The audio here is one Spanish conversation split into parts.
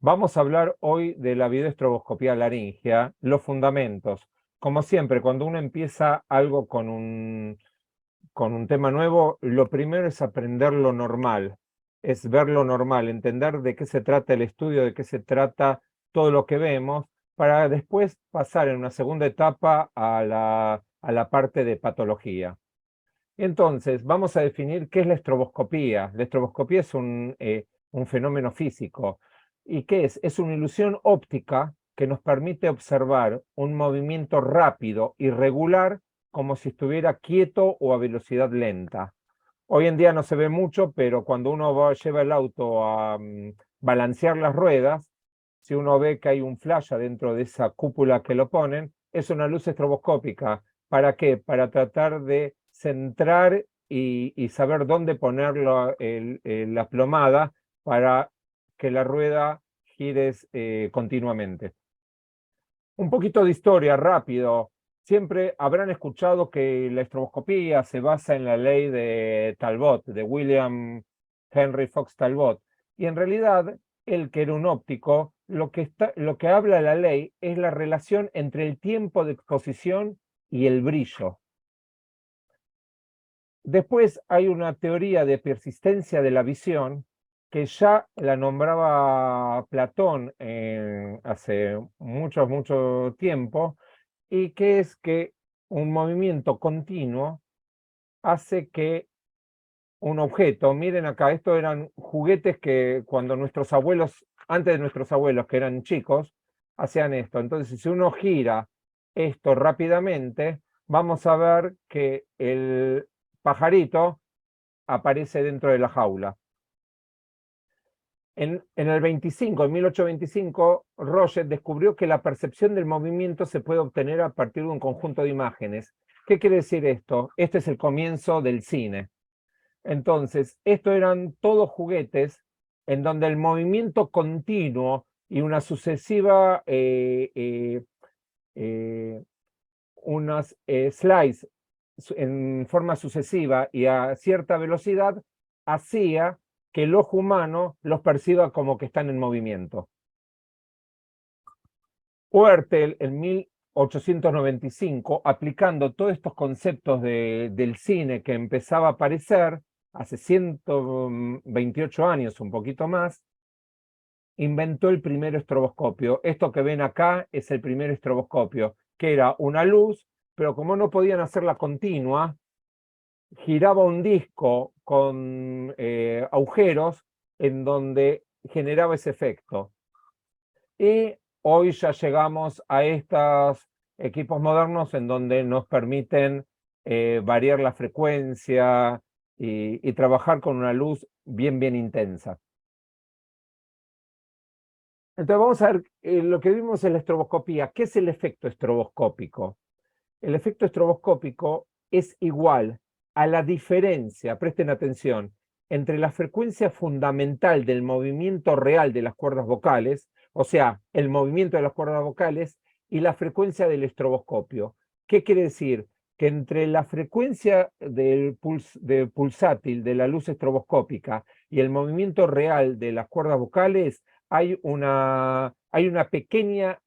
Vamos a hablar hoy de la videoestroboscopía laringea, los fundamentos. Como siempre, cuando uno empieza algo con un tema nuevo, lo primero es aprender lo normal, es ver lo normal, entender de qué se trata el estudio, de qué se trata todo lo que vemos, para después pasar en una segunda etapa a la parte de patología. Entonces, vamos a definir qué es la estroboscopía. La estroboscopía es un fenómeno físico. ¿Y qué es? Es una ilusión óptica que nos permite observar un movimiento rápido y regular como si estuviera quieto o a velocidad lenta. Hoy en día no se ve mucho, pero cuando uno lleva el auto a balancear las ruedas, si uno ve que hay un flash adentro de esa cúpula que lo ponen, es una luz estroboscópica. ¿Para qué? Para tratar de centrar y saber dónde poner la plomada para que la rueda gire continuamente. Un poquito de historia, rápido. Siempre habrán escuchado que la estroboscopía se basa en la ley de Talbot, de William Henry Fox Talbot. Y en realidad, él que era un óptico, lo que habla la ley es la relación entre el tiempo de exposición y el brillo. Después hay una teoría de persistencia de la visión que ya la nombraba Platón hace mucho tiempo, y que es que un movimiento continuo hace que un objeto, miren acá, estos eran juguetes que cuando nuestros abuelos, antes de nuestros abuelos que eran chicos, hacían esto. Entonces, si uno gira esto rápidamente, vamos a ver que el pajarito aparece dentro de la jaula. En el 25, en 1825, Roget descubrió que la percepción del movimiento se puede obtener a partir de un conjunto de imágenes. ¿Qué quiere decir esto? Este es el comienzo del cine. Entonces, estos eran todos juguetes en donde el movimiento continuo y una sucesiva, unas slides en forma sucesiva y a cierta velocidad, hacía que el ojo humano los perciba como que están en movimiento. Oertel, en 1895, aplicando todos estos conceptos del cine que empezaba a aparecer hace 128 años, un poquito más, inventó el primer estroboscopio. Esto que ven acá es el primer estroboscopio, que era una luz, pero como no podían hacerla continua, giraba un disco con agujeros en donde generaba ese efecto. Y hoy ya llegamos a estos equipos modernos en donde nos permiten variar la frecuencia y trabajar con una luz bien intensa. Entonces vamos a ver lo que vimos en la estroboscopía. ¿Qué es el efecto estroboscópico? El efecto estroboscópico es igual a la diferencia, presten atención, entre la frecuencia fundamental del movimiento real de las cuerdas vocales, o sea, el movimiento de las cuerdas vocales, y la frecuencia del estroboscopio. ¿Qué quiere decir? Que entre la frecuencia del pulsátil de la luz estroboscópica y el movimiento real de las cuerdas vocales hay una pequeña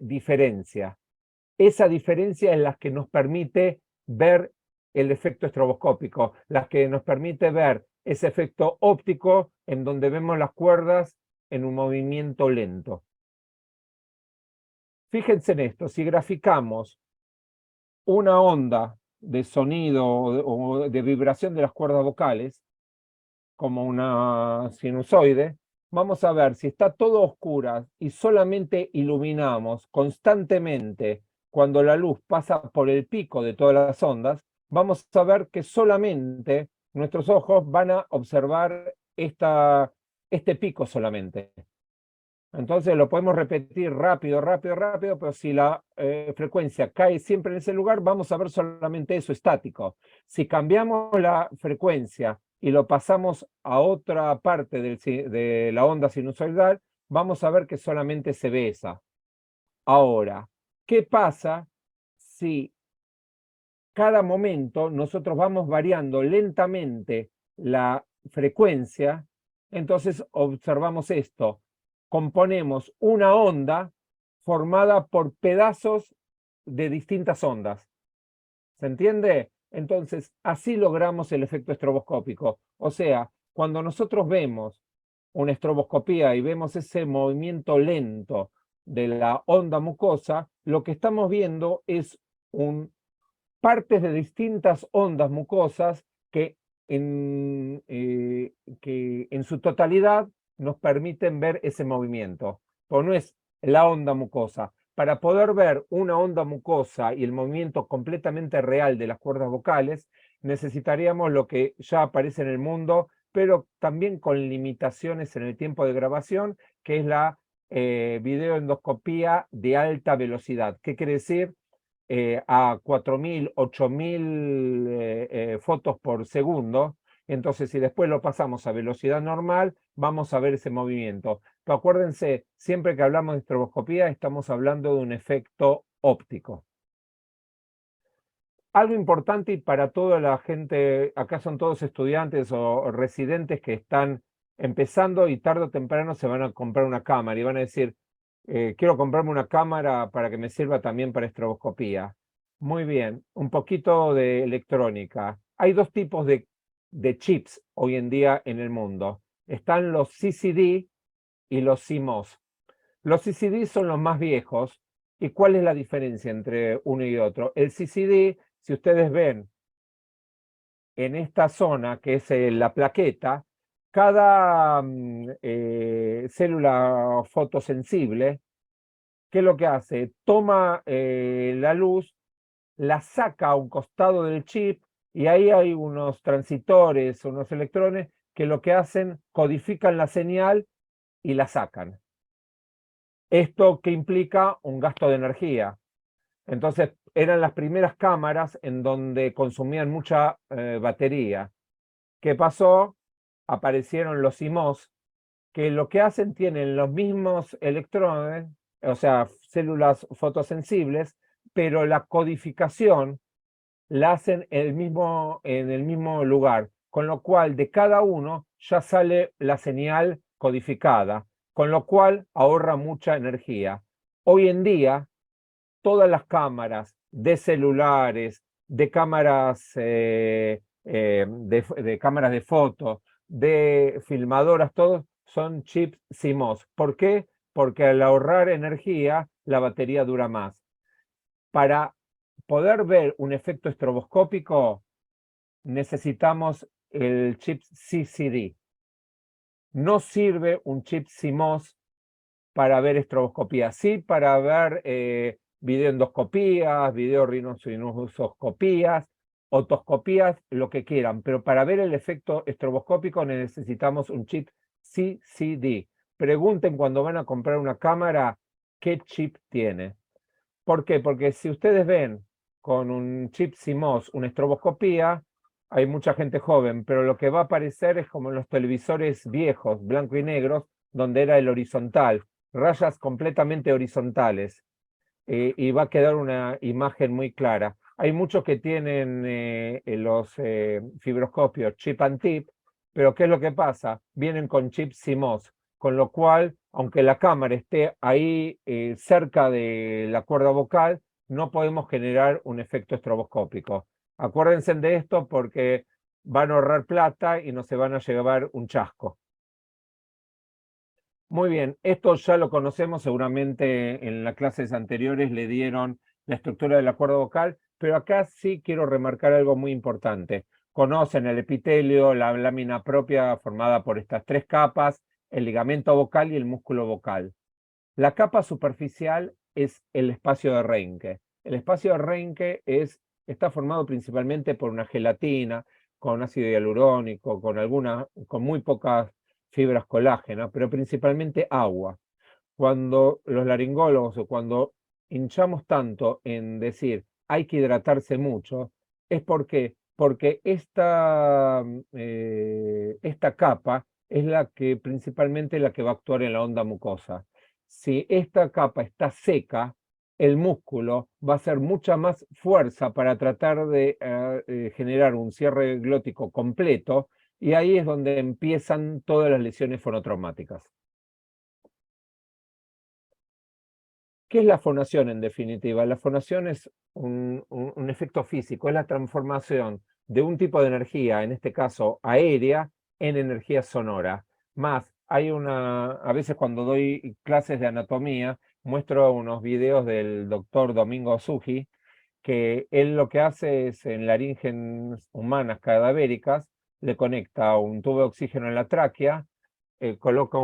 diferencia. Esa diferencia es la que nos permite ver el efecto estroboscópico, la que nos permite ver ese efecto óptico en donde vemos las cuerdas en un movimiento lento. Fíjense en esto, si graficamos una onda de sonido o de vibración de las cuerdas vocales, como una sinusoide, vamos a ver si está todo oscura y solamente iluminamos constantemente cuando la luz pasa por el pico de todas las ondas, vamos a ver que solamente nuestros ojos van a observar este pico solamente. Entonces lo podemos repetir rápido, pero si la frecuencia cae siempre en ese lugar, vamos a ver solamente eso estático. Si cambiamos la frecuencia y lo pasamos a otra parte de la onda sinusoidal, vamos a ver que solamente se ve esa. Ahora, ¿qué pasa si cada momento nosotros vamos variando lentamente la frecuencia? Entonces observamos esto. componemos una onda formada por pedazos de distintas ondas. ¿Se entiende? Entonces, así logramos el efecto estroboscópico. O sea, cuando nosotros vemos una estroboscopía y vemos ese movimiento lento de la onda mucosa, lo que estamos viendo es partes de distintas ondas mucosas que en su totalidad nos permiten ver ese movimiento. Pero no es la onda mucosa. Para poder ver una onda mucosa y el movimiento completamente real de las cuerdas vocales, necesitaríamos lo que ya aparece en el mundo, pero también con limitaciones en el tiempo de grabación, que es la videoendoscopía de alta velocidad. ¿Qué quiere decir? A 4.000, 8.000 fotos por segundo. Entonces, si después lo pasamos a velocidad normal, vamos a ver ese movimiento. Pero acuérdense, siempre que hablamos de estroboscopía, estamos hablando de un efecto óptico. Algo importante y para toda la gente, acá son todos estudiantes o residentes que están empezando y tarde o temprano se van a comprar una cámara y van a decir, quiero comprarme una cámara para que me sirva también para estroboscopía. Muy bien, un poquito de electrónica. Hay dos tipos de chips hoy en día en el mundo. Están los CCD y los CMOS. Los CCD son los más viejos. ¿Y cuál es la diferencia entre uno y otro? El CCD, si ustedes ven en esta zona, que es la plaqueta, cada célula fotosensible, ¿qué es lo que hace? Toma la luz, la saca a un costado del chip y ahí hay unos transitores, unos electrones que lo que hacen, codifican la señal y la sacan. Esto que implica un gasto de energía. Entonces, eran las primeras cámaras en donde consumían mucha batería. ¿Qué pasó? Aparecieron los CMOS, que lo que hacen, tienen los mismos electrones, o sea, células fotosensibles, pero la codificación la hacen en el mismo lugar, con lo cual de cada uno ya sale la señal codificada, con lo cual ahorra mucha energía. Hoy en día, todas las cámaras de celulares, de cámaras de cámaras de fotos, de filmadoras, todos son chips CMOS. ¿Por qué? Porque al ahorrar energía, la batería dura más. Para poder ver un efecto estroboscópico, necesitamos el chip CCD. No sirve un chip CMOS para ver estroboscopía, sí para ver videoendoscopías, videorinooscopías, otoscopías, lo que quieran, pero para ver el efecto estroboscópico necesitamos un chip CCD. Pregunten cuando van a comprar una cámara qué chip tiene. ¿Por qué? Porque si ustedes ven con un chip CMOS una estroboscopía, hay mucha gente joven, pero lo que va a aparecer es como en los televisores viejos, blanco y negros, donde era el horizontal, rayas completamente horizontales, y va a quedar una imagen muy clara. Hay muchos que tienen los fibroscopios chip and tip, pero ¿qué es lo que pasa? Vienen con chip CMOS, con lo cual, aunque la cámara esté ahí cerca de la cuerda vocal, no podemos generar un efecto estroboscópico. Acuérdense de esto porque van a ahorrar plata y no se van a llevar un chasco. Muy bien, esto ya lo conocemos, seguramente en las clases anteriores le dieron la estructura de la cuerda vocal, pero acá sí quiero remarcar algo muy importante. Conocen el epitelio, la lámina propia formada por estas tres capas, el ligamento vocal y el músculo vocal. La capa superficial es el espacio de Reinke. El espacio de Reinke está formado principalmente por una gelatina con ácido hialurónico, con muy pocas fibras colágenas, pero principalmente agua. Cuando los laringólogos o cuando hinchamos tanto en decir hay que hidratarse mucho, es porque esta capa es principalmente la que va a actuar en la onda mucosa. Si esta capa está seca, el músculo va a hacer mucha más fuerza para tratar de generar un cierre glótico completo, y ahí es donde empiezan todas las lesiones fonotraumáticas. ¿Qué es la fonación en definitiva? La fonación es un efecto físico, es la transformación de un tipo de energía, en este caso aérea, en energía sonora. Más, a veces cuando doy clases de anatomía, muestro unos videos del doctor Domingo Suji, que él lo que hace es en laringes humanas cadavéricas, le conecta un tubo de oxígeno en la tráquea, coloca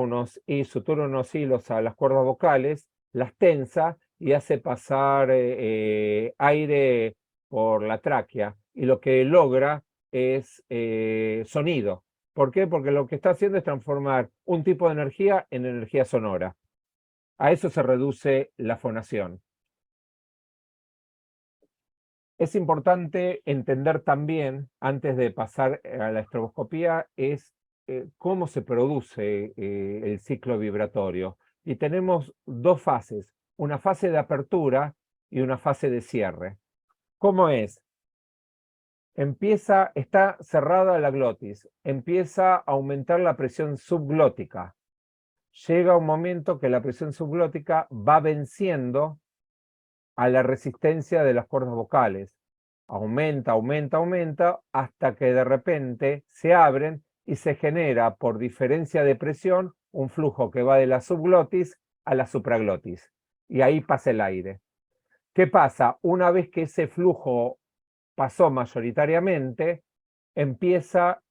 sutura unos hilos a las cuerdas vocales, las tensa y hace pasar aire por la tráquea. Y lo que logra es sonido. ¿Por qué? Porque lo que está haciendo es transformar un tipo de energía en energía sonora. A eso se reduce la fonación. Es importante entender también, antes de pasar a la estroboscopía, es cómo se produce el ciclo vibratorio. Y tenemos dos fases, una fase de apertura y una fase de cierre. ¿Cómo es? Está cerrada la glotis, empieza a aumentar la presión subglótica. Llega un momento que la presión subglótica va venciendo a la resistencia de las cuerdas vocales. Aumenta, aumenta, aumenta, hasta que de repente se abren y se genera por diferencia de presión un flujo que va de la subglotis a la supraglotis. Y ahí pasa el aire. ¿Qué pasa? Una vez que ese flujo pasó mayoritariamente, empieza a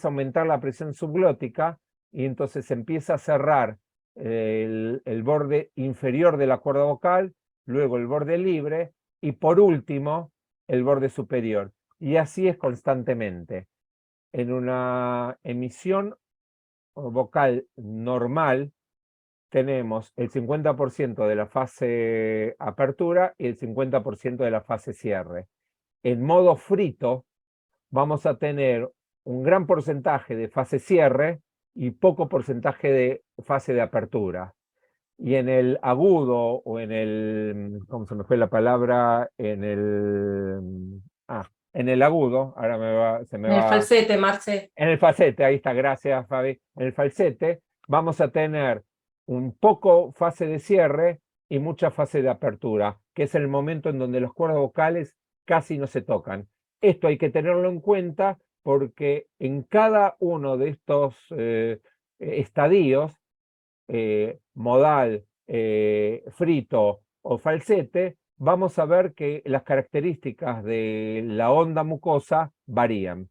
aumentar la presión subglótica y entonces empieza a cerrar el borde inferior de la cuerda vocal, luego el borde libre y por último el borde superior. Y así es constantemente. En una emisión vocal normal tenemos el 50% de la fase apertura y el 50% de la fase cierre. En modo frito vamos a tener un gran porcentaje de fase cierre y poco porcentaje de fase de apertura. Y en el agudo o en el, ¿cómo se me fue la palabra? En el agudo, ahora se me En el va, falsete, Marce. en el falsete, ahí está, gracias Fabi, en el falsete vamos a tener un poco fase de cierre y mucha fase de apertura, que es el momento en donde los cuerdas vocales casi no se tocan. Esto hay que tenerlo en cuenta porque en cada uno de estos estadios, modal, frito o falsete, vamos a ver que las características de la onda mucosa varían.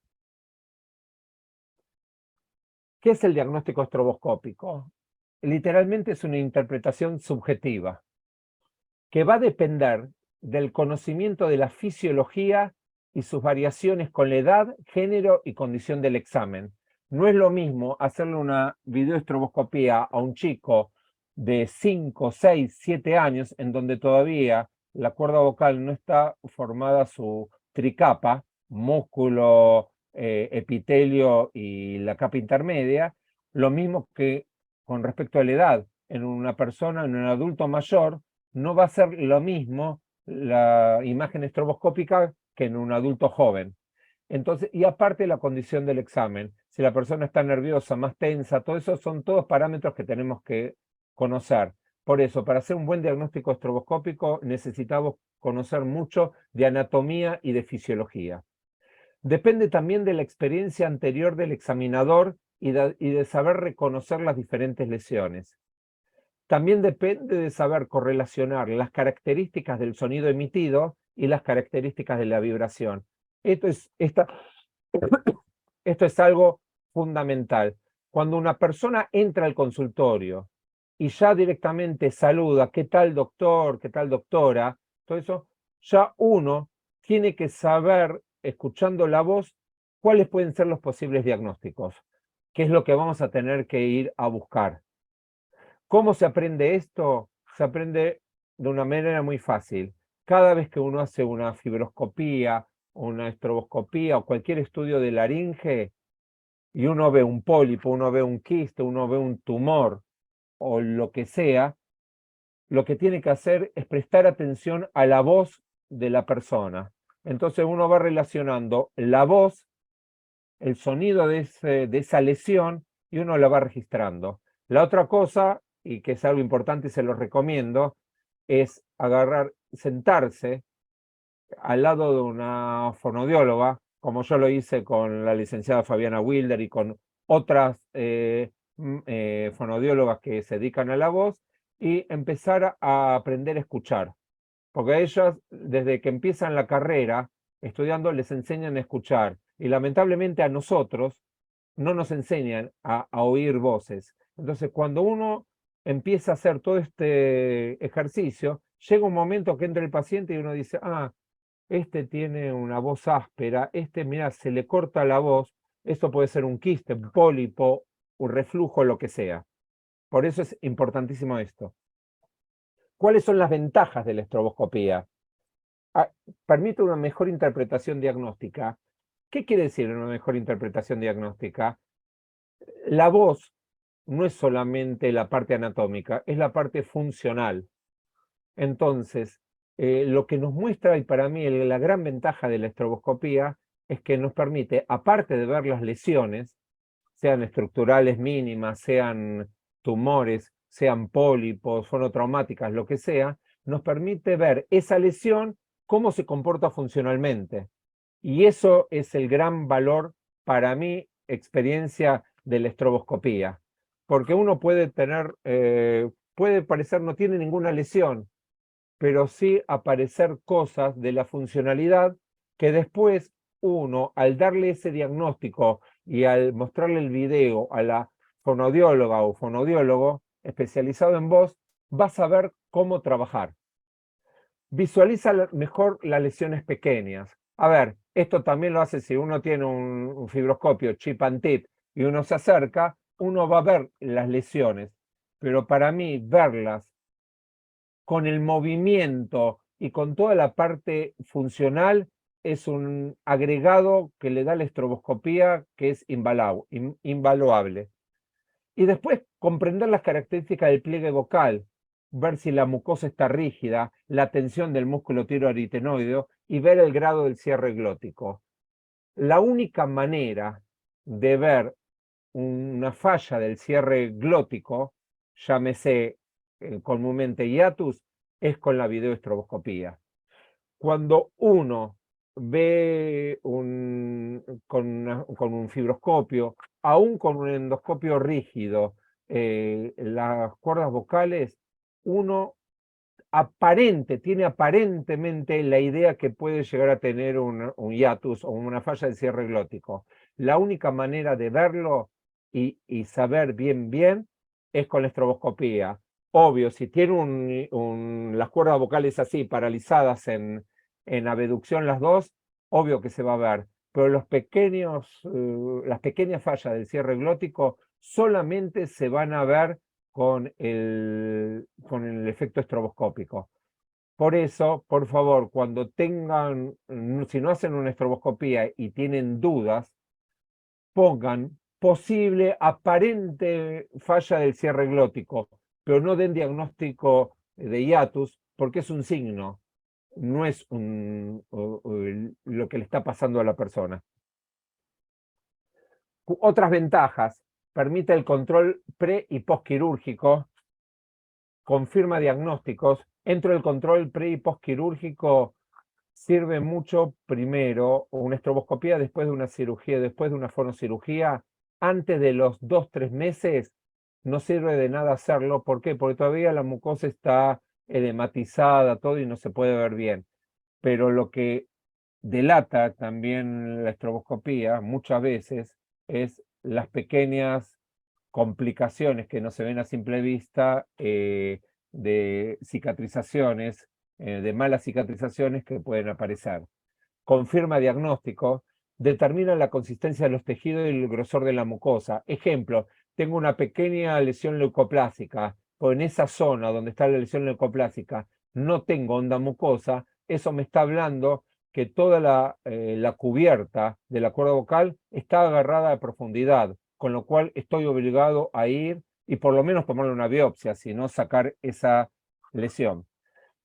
¿Qué es el diagnóstico estroboscópico? Literalmente es una interpretación subjetiva que va a depender del conocimiento de la fisiología y sus variaciones con la edad, género y condición del examen. No es lo mismo hacerle una videoestroboscopía a un chico de 5, 6, 7 años, en donde todavía la cuerda vocal no está formada su tricapa, músculo, epitelio y la capa intermedia, lo mismo que con respecto a la edad. En una persona, en un adulto mayor, no va a ser lo mismo la imagen estroboscópica que en un adulto joven. Entonces, y aparte la condición del examen, si la persona está nerviosa, más tensa, todo eso son todos parámetros que tenemos que conocer. Por eso, para hacer un buen diagnóstico estroboscópico necesitamos conocer mucho de anatomía y de fisiología. Depende también de la experiencia anterior del examinador y de saber reconocer las diferentes lesiones. También depende de saber correlacionar las características del sonido emitido y las características de la vibración. Esto es algo fundamental. Cuando una persona entra al consultorio y ya directamente saluda, ¿qué tal doctor? ¿Qué tal doctora? Todo eso, ya uno tiene que saber, escuchando la voz, cuáles pueden ser los posibles diagnósticos, qué es lo que vamos a tener que ir a buscar. ¿Cómo se aprende esto? Se aprende de una manera muy fácil. Cada vez que uno hace una fibroscopía, una estroboscopía o cualquier estudio de laringe y uno ve un pólipo, uno ve un quiste, uno ve un tumor o lo que sea, lo que tiene que hacer es prestar atención a la voz de la persona. Entonces uno va relacionando la voz, el sonido de esa lesión y uno la va registrando. La otra cosa, y que es algo importante y se lo recomiendo, es agarrar, sentarse al lado de una fonodióloga, como yo lo hice con la licenciada Fabiana Wilder y con otras fonodiólogas que se dedican a la voz, y empezar a aprender a escuchar. Porque a ellas, desde que empiezan la carrera, estudiando, les enseñan a escuchar. Y lamentablemente a nosotros no nos enseñan a oír voces. Entonces, cuando uno empieza a hacer todo este ejercicio, llega un momento que entra el paciente y uno dice, ah, este tiene una voz áspera, este, mira, se le corta la voz, esto puede ser un quiste, un pólipo, un reflujo, lo que sea. Por eso es importantísimo esto. ¿Cuáles son las ventajas de la estroboscopía? Permite una mejor interpretación diagnóstica. ¿Qué quiere decir una mejor interpretación diagnóstica? La voz no es solamente la parte anatómica, es la parte funcional. Entonces, lo que nos muestra, y para mí la gran ventaja de la estroboscopía, es que nos permite, aparte de ver las lesiones, sean estructurales mínimas, sean tumores, sean pólipos, fonotraumáticas, lo que sea, nos permite ver esa lesión, cómo se comporta funcionalmente. Y eso es el gran valor para mi experiencia de la estroboscopía. Porque uno puede tener, puede parecer no tiene ninguna lesión, pero sí aparecer cosas de la funcionalidad que después uno, al darle ese diagnóstico y al mostrarle el video a la fonodióloga o fonodiólogo especializado en voz, va a saber cómo trabajar. Visualiza mejor las lesiones pequeñas. A ver, esto también lo hace si uno tiene un fibroscopio chip and tip y uno se acerca, uno va a ver las lesiones, pero para mí verlas con el movimiento y con toda la parte funcional es un agregado que le da la estroboscopía que es invaluable. Y después comprender las características del pliegue vocal, ver si la mucosa está rígida, la tensión del músculo tiroaritenoideo y ver el grado del cierre glótico. La única manera de ver una falla del cierre glótico, llámese comúnmente hiatus, es con la videoestroboscopía. Cuando uno ve con un fibroscopio, aún con un endoscopio rígido, las cuerdas vocales, uno tiene aparentemente la idea que puede llegar a tener un hiatus o una falla del cierre glótico. La única manera de verlo y saber bien es con la estroboscopía. Obvio, si tiene las cuerdas vocales así, paralizadas en abducción las dos, obvio que se va a ver. Pero las pequeñas fallas del cierre glótico solamente se van a ver con el efecto estroboscópico. Por eso, por favor, cuando tengan, si no hacen una estroboscopía y tienen dudas, pongan posible, aparente falla del cierre glótico, pero no den diagnóstico de hiatus, porque es un signo, no es lo que le está pasando a la persona. Otras ventajas: permite el control pre y postquirúrgico, confirma diagnósticos. Dentro del control pre y postquirúrgico sirve mucho primero una estroboscopía después de una cirugía, después de una fonocirugía. Antes de los 2-3 meses no sirve de nada hacerlo. ¿Por qué? Porque todavía la mucosa está edematizada, todo, y no se puede ver bien. Pero lo que delata también la estroboscopía muchas veces es las pequeñas complicaciones que no se ven a simple vista, de cicatrizaciones, de malas cicatrizaciones que pueden aparecer. Confirma diagnóstico, determina la consistencia de los tejidos y el grosor de la mucosa. Ejemplo, tengo una pequeña lesión leucoplásica, o en esa zona donde está la lesión leucoplásica no tengo onda mucosa, eso me está hablando que toda la cubierta de la cuerda vocal está agarrada a profundidad, con lo cual estoy obligado a ir y por lo menos tomarle una biopsia, si no sacar esa lesión.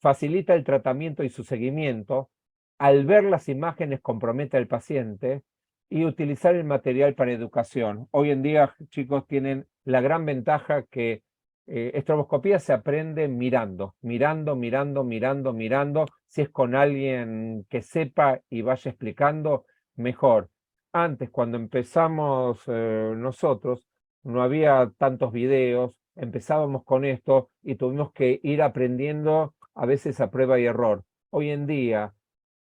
Facilita el tratamiento y su seguimiento. Al ver las imágenes compromete al paciente, y utilizar el material para educación. Hoy en día, chicos, tienen la gran ventaja que Estroboscopía se aprende mirando, mirando, mirando, mirando, mirando. Si es con alguien que sepa y vaya explicando, mejor. Antes, cuando empezamos nosotros, no había tantos videos, empezábamos con esto y tuvimos que ir aprendiendo a veces a prueba y error. Hoy en día,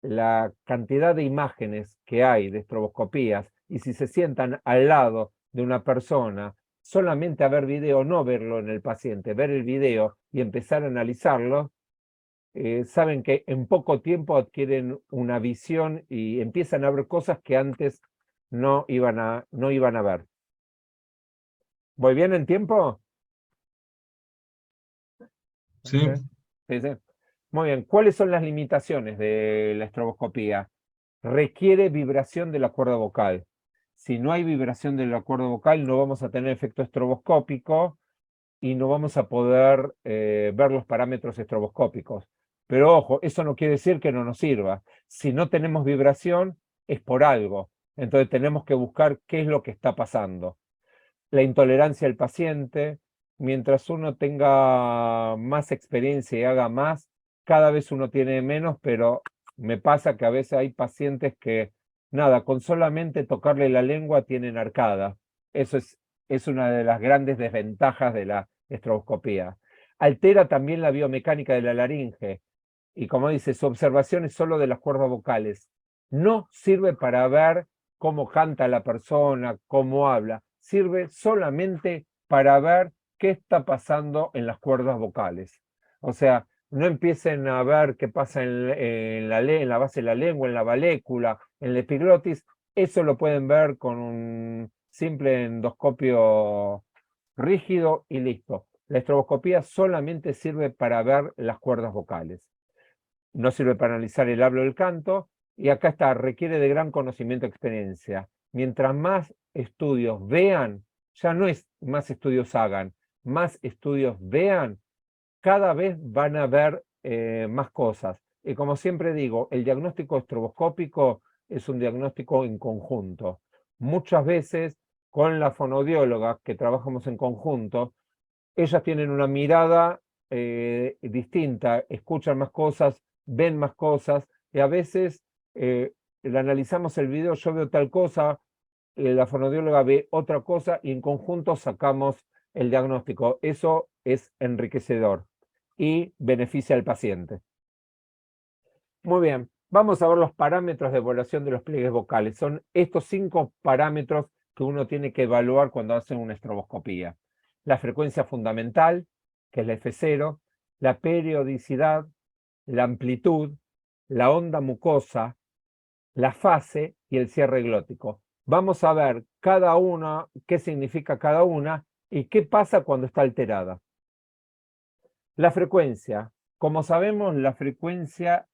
la cantidad de imágenes que hay de estroboscopías y si se sientan al lado de una persona, solamente a ver video, no verlo en el paciente, ver el video y empezar a analizarlo, saben que en poco tiempo adquieren una visión y empiezan a ver cosas que antes no iban a ver. ¿Voy bien en tiempo? Sí, Sí, sí. Muy bien. ¿Cuáles son las limitaciones de la estroboscopía? Requiere vibración de la cuerda vocal. Si no hay vibración de la cuerda vocal, no vamos a tener efecto estroboscópico y no vamos a poder ver los parámetros estroboscópicos. Pero ojo, eso no quiere decir que no nos sirva. Si no tenemos vibración, es por algo. Entonces tenemos que buscar qué es lo que está pasando. La intolerancia del paciente, mientras uno tenga más experiencia y haga más, cada vez uno tiene menos, pero me pasa que a veces hay pacientes que, nada, con solamente tocarle la lengua tienen arcada. Eso es una de las grandes desventajas de la estroboscopía. Altera también la biomecánica de la laringe y como dice, su observación es solo de las cuerdas vocales. No sirve para ver cómo canta la persona, cómo habla. Sirve solamente para ver qué está pasando en las cuerdas vocales. O sea, no empiecen a ver qué pasa en la base de la lengua, en la valécula, en la epiglotis. Eso lo pueden ver con un simple endoscopio rígido y listo. La estroboscopía solamente sirve para ver las cuerdas vocales. No sirve para analizar el habla o el canto, y acá está, requiere de gran conocimiento y experiencia. Mientras más estudios vean, ya no es más estudios hagan, más estudios vean, cada vez van a ver más cosas. Y como siempre digo, el diagnóstico estroboscópico es un diagnóstico en conjunto. Muchas veces con la fonoaudióloga que trabajamos en conjunto, ellas tienen una mirada distinta, escuchan más cosas, ven más cosas, y a veces analizamos el video, yo veo tal cosa, la fonoaudióloga ve otra cosa, y en conjunto sacamos el diagnóstico. Eso es enriquecedor y beneficia al paciente. Muy bien, vamos a ver los parámetros de evaluación de los pliegues vocales. Son estos 5 parámetros que uno tiene que evaluar cuando hace una estroboscopía. La frecuencia fundamental, que es la F0, la periodicidad, la amplitud, la onda mucosa, la fase y el cierre glótico. Vamos a ver cada una, qué significa cada una y qué pasa cuando está alterada. La frecuencia. Como sabemos, la frecuencia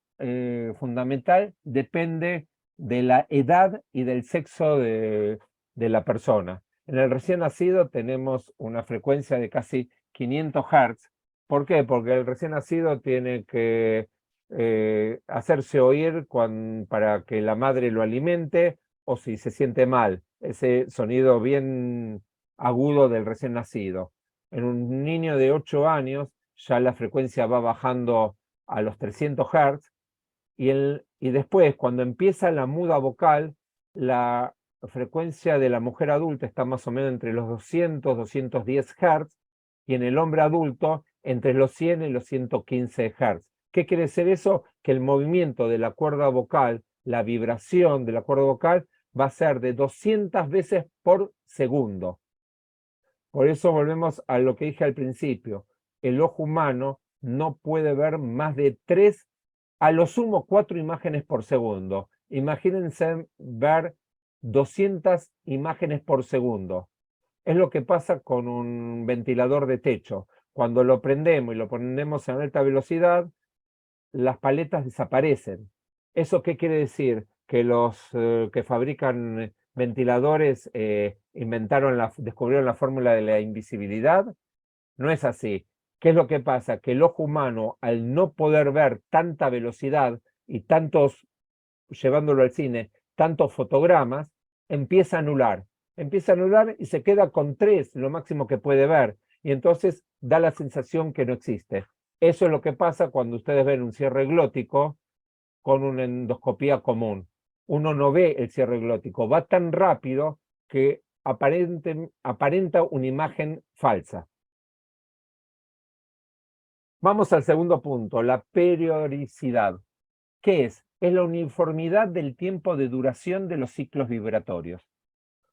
fundamental depende de la edad y del sexo de la persona. En el recién nacido tenemos una frecuencia de casi 500 Hz. ¿Por qué? Porque el recién nacido tiene que hacerse oír para que la madre lo alimente o si se siente mal. Ese sonido bien agudo del recién nacido. En un niño de 8 años ya la frecuencia va bajando a los 300 Hz y después cuando empieza la muda vocal, la frecuencia de la mujer adulta está más o menos entre los 200, 210 Hz y en el hombre adulto entre los 100 y los 115 Hz. ¿Qué quiere decir eso? Que el movimiento de la cuerda vocal, la vibración de la cuerda vocal va a ser de 200 veces por segundo. Por eso volvemos a lo que dije al principio. El ojo humano no puede ver más de 3, a lo sumo 4 imágenes por segundo. Imagínense ver 200 imágenes por segundo. Es lo que pasa con un ventilador de techo. Cuando lo prendemos y lo ponemos en alta velocidad, las paletas desaparecen. ¿Eso qué quiere decir? Que los que fabrican ventiladores descubrieron la fórmula de la invisibilidad. No es así. ¿Qué es lo que pasa? Que el ojo humano, al no poder ver tanta velocidad y tantos, llevándolo al cine, tantos fotogramas, empieza a anular. Empieza a anular y se queda con 3, lo máximo que puede ver. Y entonces da la sensación que no existe. Eso es lo que pasa cuando ustedes ven un cierre glótico con una endoscopía común. Uno no ve el cierre glótico, va tan rápido que aparenta una imagen falsa. Vamos al segundo punto, la periodicidad. ¿Qué es? Es la uniformidad del tiempo de duración de los ciclos vibratorios.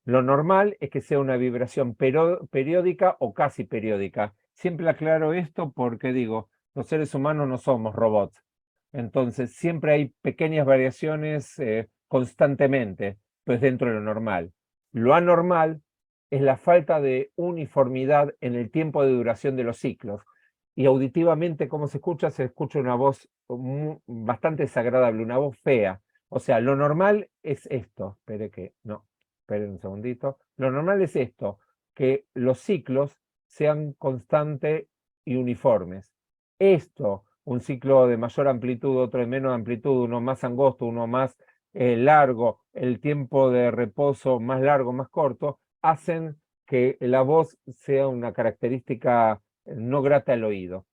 Lo normal es que sea una vibración periódica o casi periódica. Siempre aclaro esto porque digo, los seres humanos no somos robots. Entonces siempre hay pequeñas variaciones constantemente, pues dentro de lo normal. Lo anormal es la falta de uniformidad en el tiempo de duración de los ciclos. Y auditivamente, ¿cómo se escucha? Se escucha una voz bastante desagradable, una voz fea. O sea, lo normal es esto. Espere que, no, espere un segundito. Lo normal es esto, que los ciclos sean constantes y uniformes. Esto, un ciclo de mayor amplitud, otro de menor amplitud, uno más angosto, uno más largo, el tiempo de reposo más largo, más corto, hacen que la voz sea una característica no grata al oído.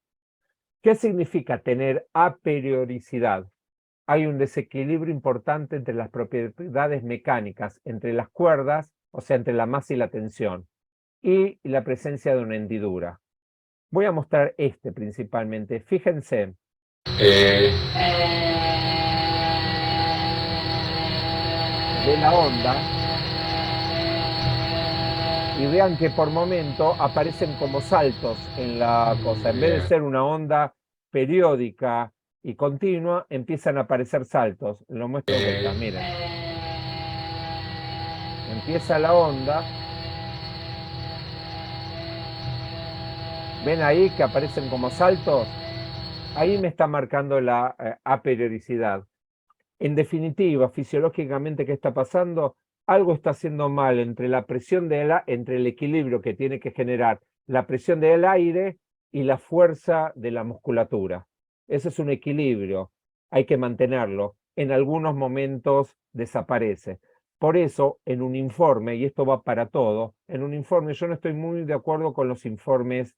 ¿Qué significa tener aperiodicidad? Hay un desequilibrio importante entre las propiedades mecánicas, entre las cuerdas, o sea, entre la masa y la tensión, y la presencia de una hendidura. Voy a mostrar este principalmente. Fíjense. De la onda. Y vean que por momento aparecen como saltos en la cosa. En vez de ser una onda periódica y continua, empiezan a aparecer saltos. Lo muestro de vuelta, miren. Empieza la onda. ¿Ven ahí que aparecen como saltos? Ahí me está marcando la aperiodicidad. En definitiva, fisiológicamente, ¿qué está pasando? Algo está haciendo mal entre la presión entre el equilibrio que tiene que generar la presión del aire y la fuerza de la musculatura. Ese es un equilibrio, hay que mantenerlo. En algunos momentos desaparece. Por eso, en un informe, y esto va para todo, en un informe, yo no estoy muy de acuerdo con los informes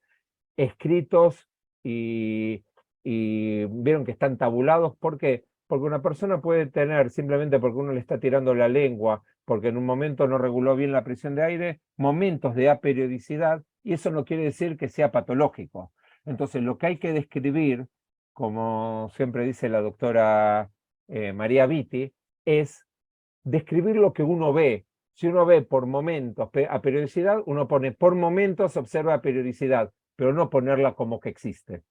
escritos y vieron que están tabulados. ¿Por qué? Porque una persona puede tener, simplemente porque uno le está tirando la lengua, porque en un momento no reguló bien la presión de aire, momentos de aperiodicidad, y eso no quiere decir que sea patológico. Entonces, lo que hay que describir, como siempre dice la doctora María Vitti, es describir lo que uno ve. Si uno ve por momentos a periodicidad, uno pone por momentos, observa periodicidad, pero no ponerla como que existe.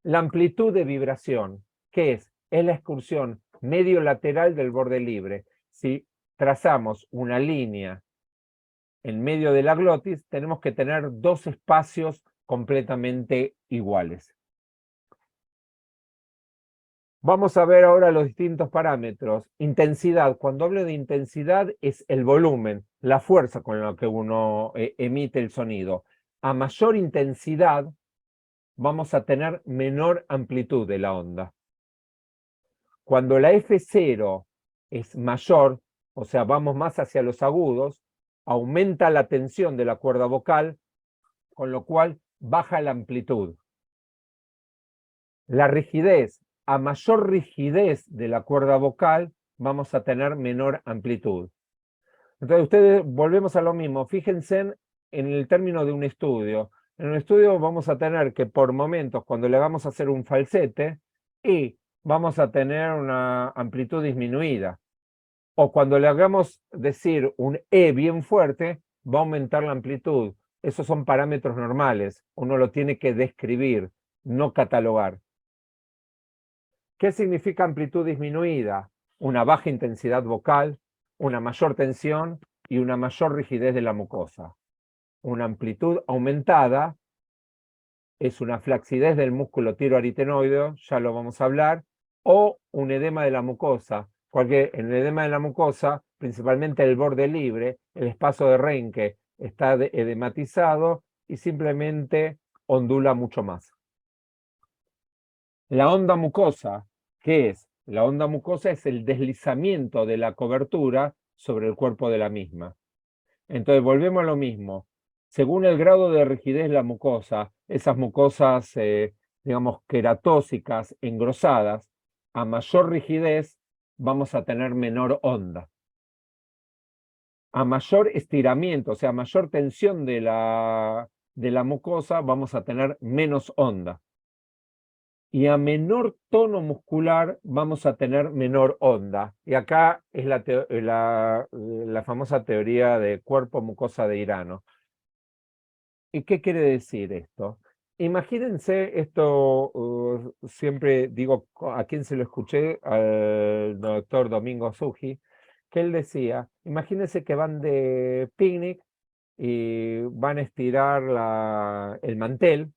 La amplitud de vibración, ¿qué es? Es la excursión medio lateral del borde libre. Si trazamos una línea en medio de la glotis, tenemos que tener dos espacios completamente iguales. Vamos a ver ahora los distintos parámetros. Intensidad. Cuando hablo de intensidad es el volumen, la fuerza con la que uno emite el sonido. A mayor intensidad vamos a tener menor amplitud de la onda. Cuando la F0 es mayor, o sea, vamos más hacia los agudos, aumenta la tensión de la cuerda vocal, con lo cual baja la amplitud. La rigidez. A mayor rigidez de la cuerda vocal, vamos a tener menor amplitud. Entonces, ustedes, volvemos a lo mismo. Fíjense en el término de un estudio. En un estudio vamos a tener que por momentos, cuando le vamos a hacer un falsete, y vamos a tener una amplitud disminuida. O cuando le hagamos decir un E bien fuerte, va a aumentar la amplitud. Esos son parámetros normales. Uno lo tiene que describir, no catalogar. ¿Qué significa amplitud disminuida? Una baja intensidad vocal, una mayor tensión y una mayor rigidez de la mucosa. Una amplitud aumentada es una flacidez del músculo tiroaritenoideo, ya lo vamos a hablar, o un edema de la mucosa. Porque en el edema de la mucosa, principalmente el borde libre, el espacio de Reinke está edematizado y simplemente ondula mucho más. La onda mucosa, ¿qué es? La onda mucosa es el deslizamiento de la cobertura sobre el cuerpo de la misma. Entonces volvemos a lo mismo. según el grado de rigidez de la mucosa, esas mucosas, digamos, queratóxicas, engrosadas, a mayor rigidez vamos a tener menor onda. A mayor estiramiento, o sea, mayor tensión de la mucosa, vamos a tener menos onda. Y a menor tono muscular vamos a tener menor onda. Y acá es la famosa teoría de cuerpo mucosa de Hirano. ¿Y qué quiere decir esto? Imagínense esto, siempre digo, ¿a quién se lo escuché? Al doctor Domingo Suji, que él decía, imagínense que van de picnic y van a estirar el mantel,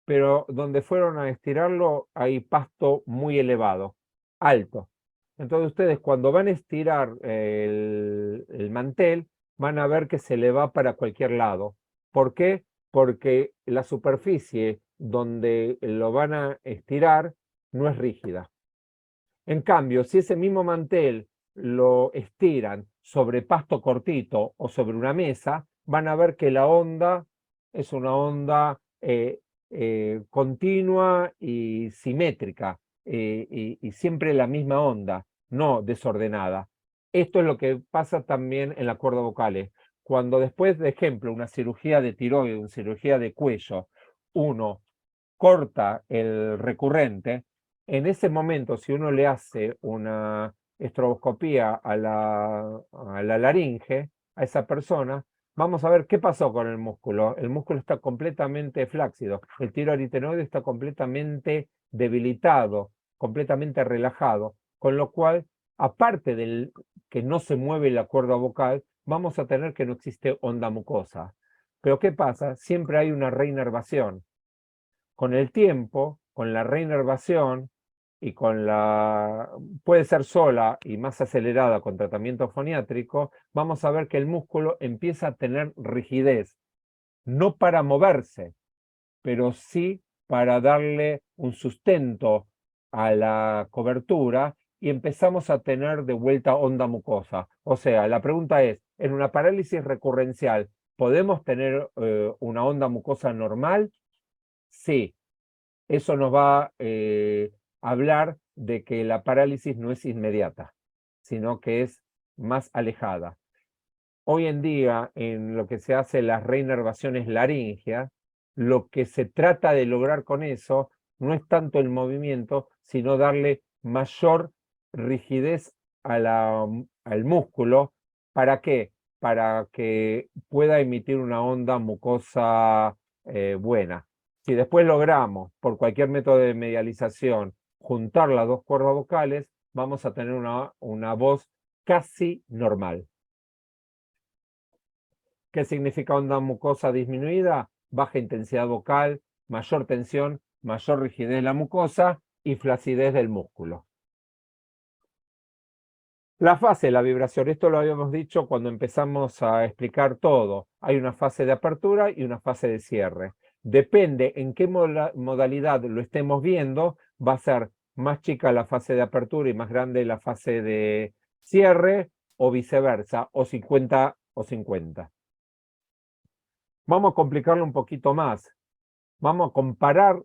pero donde fueron a estirarlo hay pasto muy elevado, alto. Entonces ustedes cuando van a estirar el mantel, van a ver que se le va para cualquier lado. ¿Por qué? Porque la superficie donde lo van a estirar no es rígida. En cambio, si ese mismo mantel lo estiran sobre pasto cortito o sobre una mesa, van a ver que la onda es una onda continua y simétrica, y siempre la misma onda, no desordenada. Esto es lo que pasa también en las cuerdas vocales. Cuando después, de ejemplo, una cirugía de tiroides, una cirugía de cuello, uno corta el recurrente, en ese momento, si uno le hace una estroboscopía a la laringe, a esa persona, vamos a ver qué pasó con el músculo. El músculo está completamente flácido, el tiroaritenoide está completamente debilitado, completamente relajado, con lo cual, aparte del que no se mueve la cuerda vocal, vamos a tener que no existe onda mucosa. Pero ¿qué pasa? Siempre hay una reinervación. Con el tiempo, con la reinervación y puede ser sola y más acelerada con tratamiento foniátrico, vamos a ver que el músculo empieza a tener rigidez, no para moverse, pero sí para darle un sustento a la cobertura y empezamos a tener de vuelta onda mucosa. O sea, la pregunta es, en una parálisis recurrencial, ¿podemos tener una onda mucosa normal? Sí, eso nos va a hablar de que la parálisis no es inmediata, sino que es más alejada. Hoy en día, en lo que se hace las reinervaciones laringeas, lo que se trata de lograr con eso no es tanto el movimiento, sino darle mayor rigidez al músculo. ¿Para qué? Para que pueda emitir una onda mucosa buena. Si después logramos, por cualquier método de medialización, juntar las dos cuerdas vocales, vamos a tener una voz casi normal. ¿Qué significa onda mucosa disminuida? Baja intensidad vocal, mayor tensión, mayor rigidez de la mucosa y flacidez del músculo. La fase de la vibración, esto lo habíamos dicho cuando empezamos a explicar todo. Hay una fase de apertura y una fase de cierre. Depende en qué modalidad lo estemos viendo, va a ser más chica la fase de apertura y más grande la fase de cierre, o viceversa, o 50 o 50. Vamos a complicarlo un poquito más. Vamos a comparar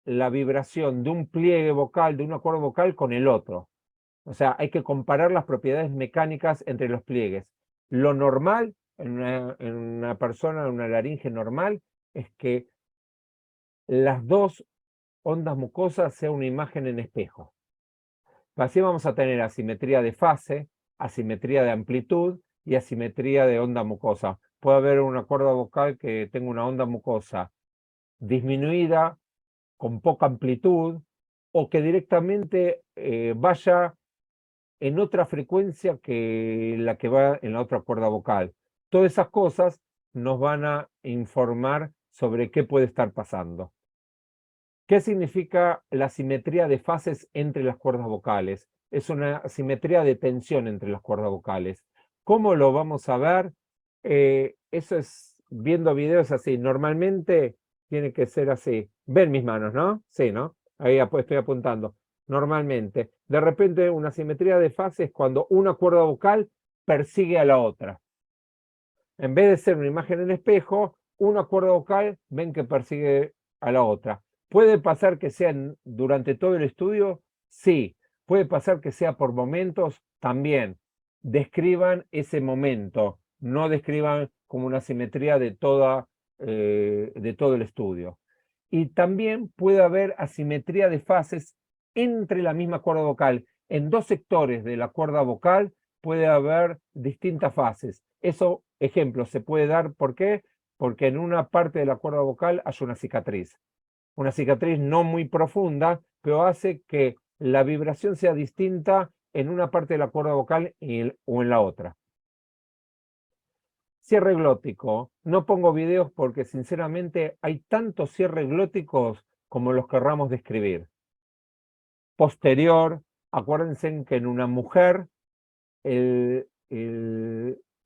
la vibración de un pliegue vocal, de una cuerda vocal, con el otro. O sea, hay que comparar las propiedades mecánicas entre los pliegues. Lo normal en una persona, en una laringe normal, es que las dos ondas mucosas sean una imagen en espejo. Así vamos a tener asimetría de fase, asimetría de amplitud y asimetría de onda mucosa. Puede haber una cuerda vocal que tenga una onda mucosa disminuida, con poca amplitud, o que directamente vaya en otra frecuencia que la que va en la otra cuerda vocal. Todas esas cosas nos van a informar sobre qué puede estar pasando. ¿Qué significa la simetría de fases entre las cuerdas vocales? Es una simetría de tensión entre las cuerdas vocales. ¿Cómo lo vamos a ver? Eso es viendo videos así. Normalmente tiene que ser así. Ven mis manos, ¿no? Sí, ¿no? Ahí estoy apuntando. Normalmente. De repente una simetría de fases cuando una cuerda vocal persigue a la otra. En vez de ser una imagen en espejo, una cuerda vocal ven que persigue a la otra. ¿Puede pasar que sea durante todo el estudio? Sí. ¿Puede pasar que sea por momentos? También. Describan ese momento, no describan como una simetría de todo el estudio. Y también puede haber asimetría de fases entre la misma cuerda vocal. En dos sectores de la cuerda vocal puede haber distintas fases. Eso, ejemplo, se puede dar, ¿por qué? Porque en una parte de la cuerda vocal hay una cicatriz. Una cicatriz no muy profunda, pero hace que la vibración sea distinta en una parte de la cuerda vocal o en la otra. Cierre glótico. No pongo videos porque sinceramente hay tantos cierres glóticos como los querramos describir. Posterior, acuérdense que en una mujer el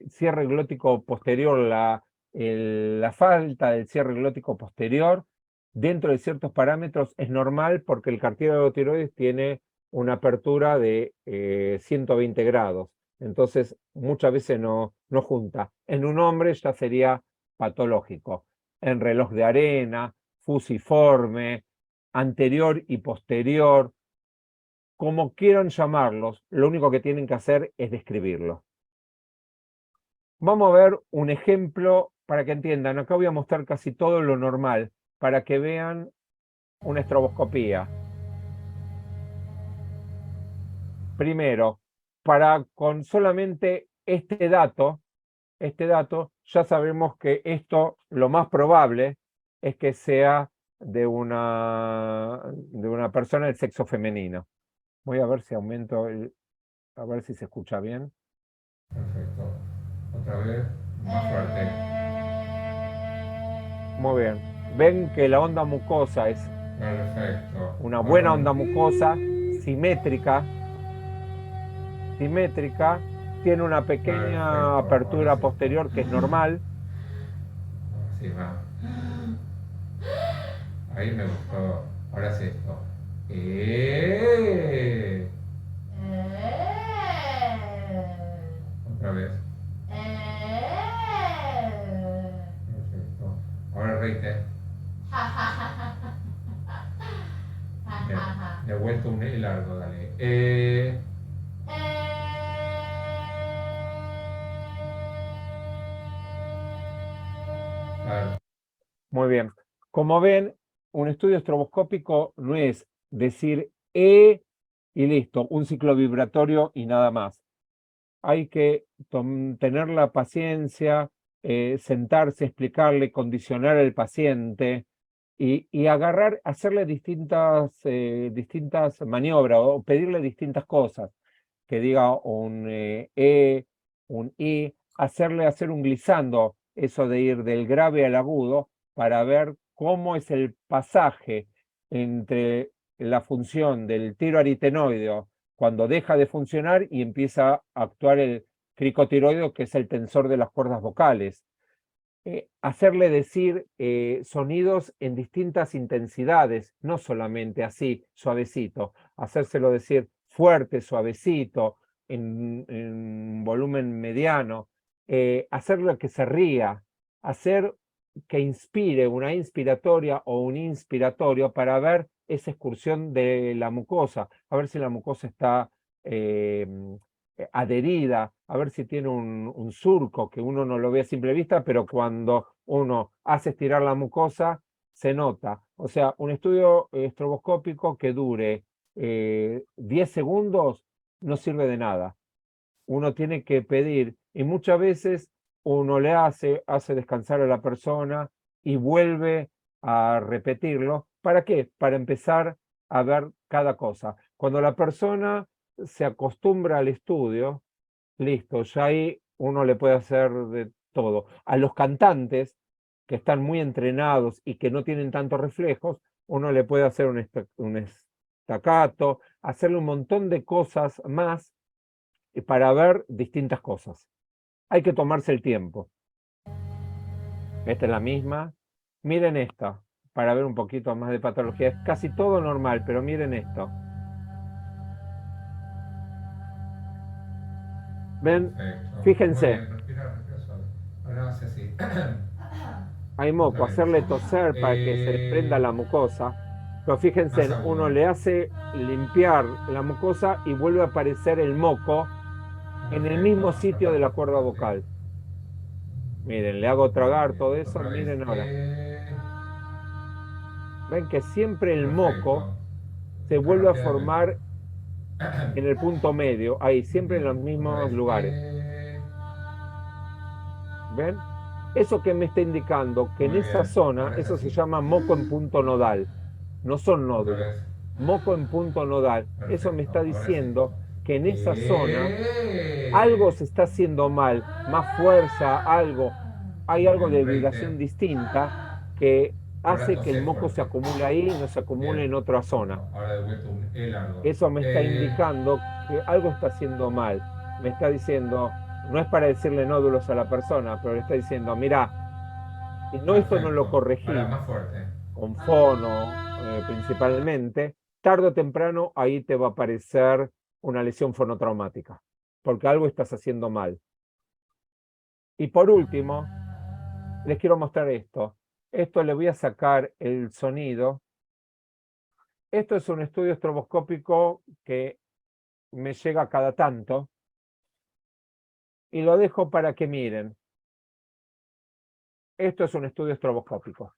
cierre glótico posterior, la falta del cierre glótico posterior, dentro de ciertos parámetros es normal porque el cartílago tiroides tiene una apertura de 120 grados. Entonces, muchas veces no junta. En un hombre ya sería patológico. En reloj de arena, fusiforme, anterior y posterior, como quieran llamarlos, lo único que tienen que hacer es describirlo. Vamos a ver un ejemplo para que entiendan. Acá voy a mostrar casi todo lo normal, para que vean una estroboscopía. Primero, con solamente este dato, ya sabemos que esto, lo más probable, es que sea de una persona del sexo femenino. Voy a ver si aumento a ver si se escucha bien. Perfecto. Otra vez, más fuerte. Muy bien. Ven que la onda mucosa es Perfecto. una Ahora buena onda mucosa, simétrica, tiene una pequeña perfecto. Ahora apertura sí. posterior que es normal. Ahora sí va. Ahí me gustó. Ahora sí esto. ¡Eh! Otra vez. Perfecto. Ahora reíte. De vuelta un E largo, dale. Claro. Muy bien. Como ven, un estudio estroboscópico no es decir E y listo, un ciclo vibratorio y nada más. Hay que tener la paciencia, sentarse, explicarle, condicionar al paciente y agarrar, hacerle distintas maniobras o pedirle distintas cosas, que diga un un I, hacerle hacer un glissando, eso de ir del grave al agudo, para ver cómo es el pasaje entre la función del tiro aritenoideo cuando deja de funcionar y empieza a actuar el cricotiroideo, que es el tensor de las cuerdas vocales. Hacerle decir sonidos en distintas intensidades, no solamente así, suavecito, hacérselo decir fuerte, suavecito, en volumen mediano, hacerlo que se ría, hacer que inspire una inspiratoria o un inspiratorio para ver esa excursión de la mucosa, a ver si la mucosa está eh, adherida, a ver si tiene un surco que uno no lo ve a simple vista, pero cuando uno hace estirar la mucosa, se nota. O sea, un estudio estroboscópico que dure 10 segundos no sirve de nada. Uno tiene que pedir, y muchas veces uno le hace descansar a la persona y vuelve a repetirlo. ¿Para qué? Para empezar a ver cada cosa. Cuando la persona se acostumbra al estudio, listo, ya ahí uno le puede hacer de todo. A los cantantes que están muy entrenados y que no tienen tantos reflejos, uno le puede hacer un estacato, hacerle un montón de cosas más para ver distintas cosas. Hay que tomarse el tiempo. Esta es la misma. Miren esta, para ver un poquito más de patología. Es casi todo normal, pero miren esto. ¿Ven? Perfecto. Muy Fíjense. bien, respira, respira suave. Ahora no sé si. Hay Otra moco, vez. hacerle toser para que se desprenda la mucosa. Pero Más fíjense, uno agudo. le hace limpiar la mucosa y vuelve a aparecer el moco en el Perfecto. mismo Hasta sitio de la cuerda parte. vocal. Miren, le hago Muy tragar bien. todo eso, Otra vez. miren ahora. Ven que siempre el moco Perfecto. se Acá vuelve nos a queda formar en el punto medio, ahí, muy siempre en los bien. Otra mismos vez. lugares. ¿Ven? Eso que me está indicando que en Muy esa bien. zona, Ahora es eso se así. llama moco en punto nodal, no son Otra nódulos. vez. Moco en punto nodal, eso me está Perfecto. Ahora es diciendo esto. que en esa zona algo ¡Eh! se está haciendo mal, más fuerza, algo, hay Muy algo bien. de Reite. vibración distinta que Ahora hace que el tosé moco se fuerte. acumule ahí y no se acumule Bien. en otra zona. Perfecto. Ahora de vuelta un E largo. Eso me está Eh. indicando que algo está haciendo mal. Me está diciendo, no es para decirle nódulos a la persona, pero le está diciendo, mira, si no esto no lo Perfecto. Ahora corregís más fuerte. con fono principalmente, tarde o temprano ahí te va a aparecer una lesión fonotraumática, porque algo estás haciendo mal. Y por último, les quiero mostrar esto. Esto le voy a sacar el sonido. Esto es un estudio estroboscópico que me llega cada tanto y lo dejo para que miren. Esto es un estudio estroboscópico.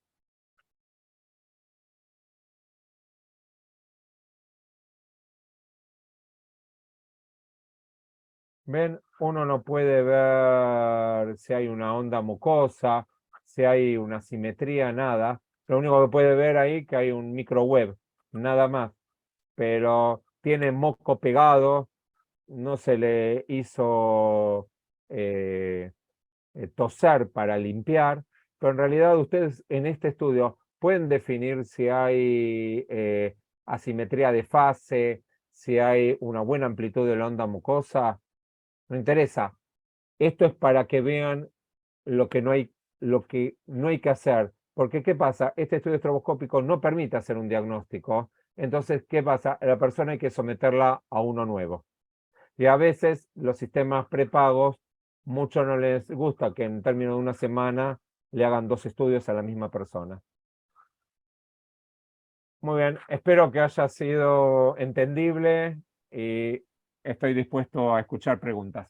¿Ven? Uno no puede ver si hay una onda mucosa, si hay una simetría, nada. Lo único que puede ver ahí es que hay un microweb, nada más. Pero tiene moco pegado, no se le hizo toser para limpiar, pero en realidad ustedes en este estudio pueden definir si hay asimetría de fase, si hay una buena amplitud de la onda mucosa. No interesa. Esto es para que vean lo que no hay que hacer. Porque, ¿qué pasa? Este estudio estroboscópico no permite hacer un diagnóstico. Entonces, ¿qué pasa? A la persona hay que someterla a uno nuevo. Y a veces los sistemas prepagos, mucho no les gusta que en términos de una semana le hagan 2 estudios a la misma persona. Muy bien, espero que haya sido entendible y estoy dispuesto a escuchar preguntas.